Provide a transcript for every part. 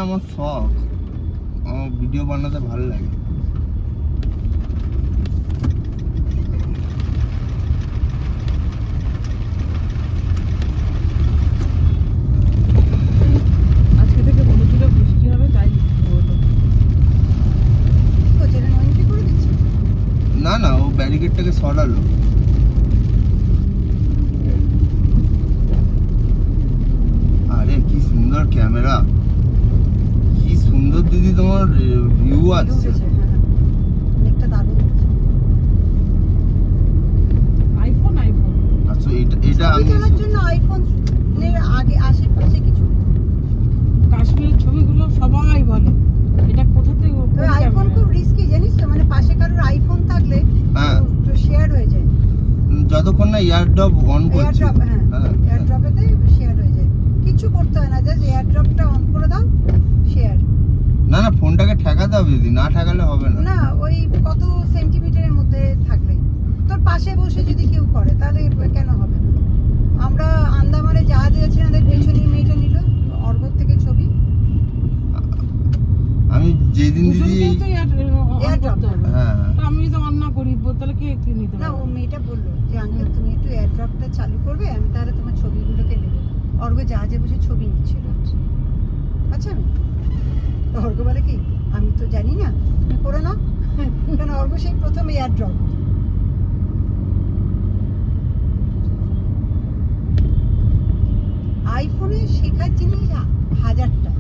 আমার শখ, আমার ভিডিও বানাতে ভালো লাগে। আজকে থেকে বলেছিল বৃষ্টি হবে, তাই হলো। না না, ও ব্যারিকেডটাকে সরালো। আরে কি সুন্দর ক্যামেরা, কি সুন্দর দিদি তোমার ভিউ আছে। আইফোন আইফোন আচ্ছা, এটা আমি জন্য আইফোনের আগে আশেপাশে কিছু কাশ্মীরের ছবিগুলো সবাই বলে এটা কোথা থেকে আইফোন খুব রিস্কি, জানিস তো? মানে পাশে কারোর আইফোন থাকলে হ্যাঁ, তো শেয়ার হয়ে যায়। যতক্ষণ না এয়ারড্রপ অন করছি। এয়ারড্রপ, হ্যাঁ, এয়ারড্রপেতে শেয়ার হয়ে যায়, কিছু করতে হয় না, জাস্ট এয়ারড্রপটা অন করে দাও, শেয়ার। না না, ফোনটাকে ঠেকাতে হবে দিদি, না ঠেকালে হবে না। না, ওই কত সেন্টিমিটারের মধ্যে থাকলে, তোর পাশে বসে যদি কেউ করে তাহলে কেন হবে না? আমরা আন্দামানে জাহাজে যাচ্ছি, আমাদের পেছনের মেয়েটা নিল অর্গর থেকে ছবি। আমি যেদিন দিদি হ্যাঁ, আমি যদি অন না করি তাহলে কে কি নিতে না, ও মেয়েটা বললো যে আঙ্কেল তুমি একটু এয়ারড্রপটা চালু করবে, আমি তাহলে তোমার ছবিগুলোকে নেবো। অর্গ জাহাজে বসে ছবি নিচ্ছিল। আচ্ছা, তো অর্গ বলে কি, আমি তো জানি না, তুমি করে নাও। কেন, অর্গ সেই প্রথম এয়ারড্রপ। আইফোনে শেখার জিনিস হাজারটা।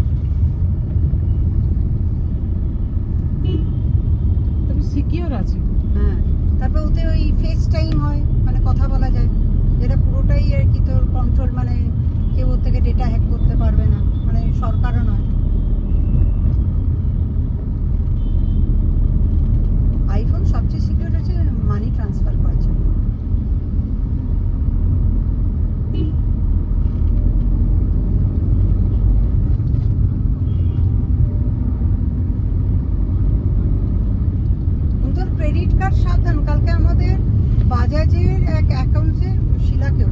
তবে সিকিউর আছে। হ্যাঁ, তারপর ওতে ওই ফেস টাইম হয়, মানে কথা বলা যায়, যেটা পুরোটাই আর কি তোর কন্ট্রোল, মানে কেউ ওর থেকে ডেটা হ্যাক করতে পারবে না, মানে সরকারও নয়। আইফোন সবচেয়ে সিকিউর হচ্ছে মানি ট্রান্সফার করার জন্য। তোর ক্রেডিট কার্ড সাবধান, কালকে আমাদের বাজাজের এক অ্যাকাউন্টসে, শিলাকেও,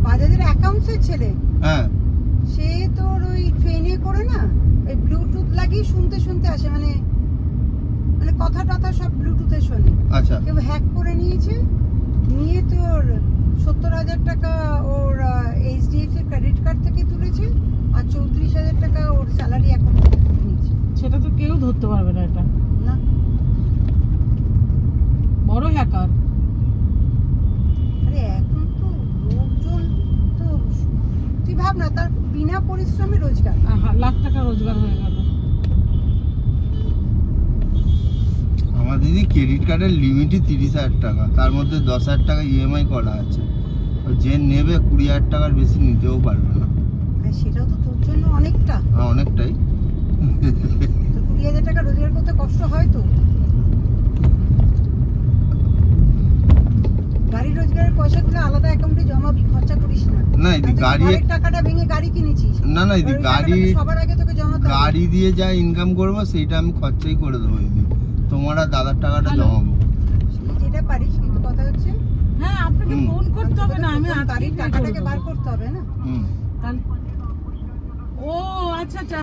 বাজাজের অ্যাকাউন্টসের ছেলে, হ্যাঁ, সে তোর ওই ট্রেনে করে না, ওই ব্লুটুথ লাগিয়ে শুনতে শুনতে আসে, মানে মানে কথা টথা সব ব্লুটুথে শোনে। আচ্ছা, কেউ হ্যাক করে নিয়েছে, নিয়ে তোর 70,000 টাকা ওর এইচডিএফসি ক্রেডিট কার্ড থেকে তুলেছে, আর 34,000 টাকা ওর স্যালারি অ্যাকাউন্ট থেকে নিয়েছে। সেটা তো কেউ ধরতে পারবে না, এটা না, বড় হ্যাকার। আরে এখন তো লোকজন তো, তুই ভাব না, তার বিনা পরিশ্রমে রোজগার। লাখ টাকা রোজগার হয়ে গেল। আমার দিদি ক্রেডিট কার্ডের লিমিটই 30,000 টাকা, তার মধ্যে 10,000 টাকা ইএমআই করা আছে। যে নেবে 20,000 টাকার বেশি নিতেও পারবে না। আর সেটাও তো তোর জন্য অনেকটা। হ্যাঁ, অনেকটাই। তো 20,000 টাকা রোজগার করতে কষ্ট হয় তো। গাড়ি রোজগারের পয়সাগুলো আলাদা অ্যাকাউন্টে জমাবি, খরচা করিস না। না দিদি, গাড়ি টাকাটা ভেঙে গাড়ি কিনেছিস। না না দিদি, গাড়ি সবার আগে তোকে জমাতে হবে। গাড়ি দিয়ে যা ইনকাম করবো সেইটা আমি খরচাই করে দেবো দিদি, তোমার আর দাদার টাকাটা জমাবো। যেটা পারিস, কিন্তু কথা হচ্ছে হ্যাঁ, আপনাকে ফোন করতে হবে না, আমি গাড়ির টাকাটাকে বার করতে হবে না। হুম। ও আচ্ছা আচ্ছা।